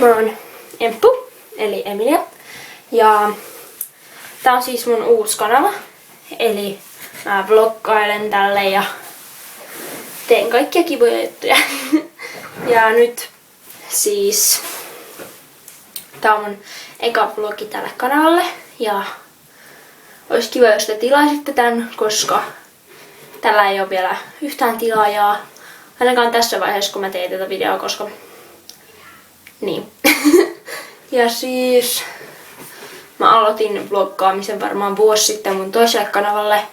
Mä oon Emppu, eli Emilia. Ja tää on siis mun uusi kanava. Eli mä vloggailen tälle ja teen kaikkia kivoja juttuja. Ja nyt siis tää on mun eka vlogi tälle kanavalle. Ja olisi kiva, jos te tilaisitte tän, koska tällä ei ole vielä yhtään tilaajaa. Ainakaan tässä vaiheessa, kun mä tein tätä videoa, koska niin. Ja siis mä aloitin vloggaamisen varmaan vuosi sitten mun toiselle kanavalle,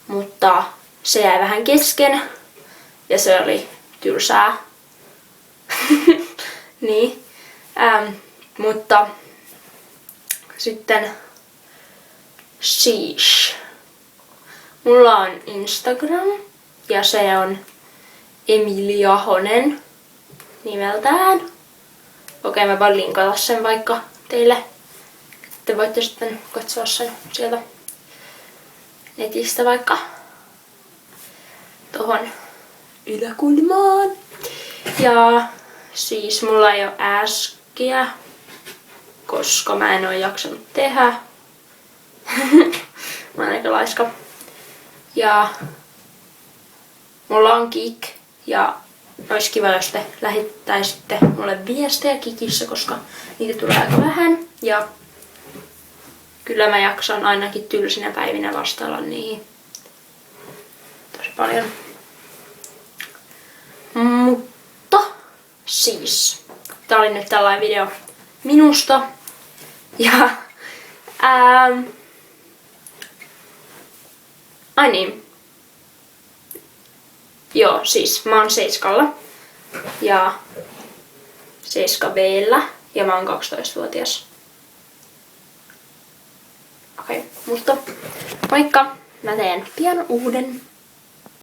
mutta se jäi vähän kesken ja se oli tylsää. Niin. Mutta sitten siis mulla on Instagram ja se on Emilia Ahonen nimeltään. Okei, mä voin linkata sen vaikka teille. Te voitte sitten katsoa sen sieltä netistä vaikka tohon yläkulmaan. Ja siis mulla ei oo äskiä, koska mä en oo jaksanut tehdä. Mä oon aika laiska. Ja mulla on Kik ja olisi kiva, jos te lähettäisitte mulle viestejä Kikissä, koska niitä tulee aika vähän. Ja kyllä mä jaksan ainakin tylsinä päivinä vastailla niihin tosi paljon. Mutta siis tää oli nyt tällainen video minusta. Ja ai niin. Joo, siis mä oon 7 ja 7B:llä ja mä oon 12-vuotias. Okei, mutta moikka! Mä teen pian uuden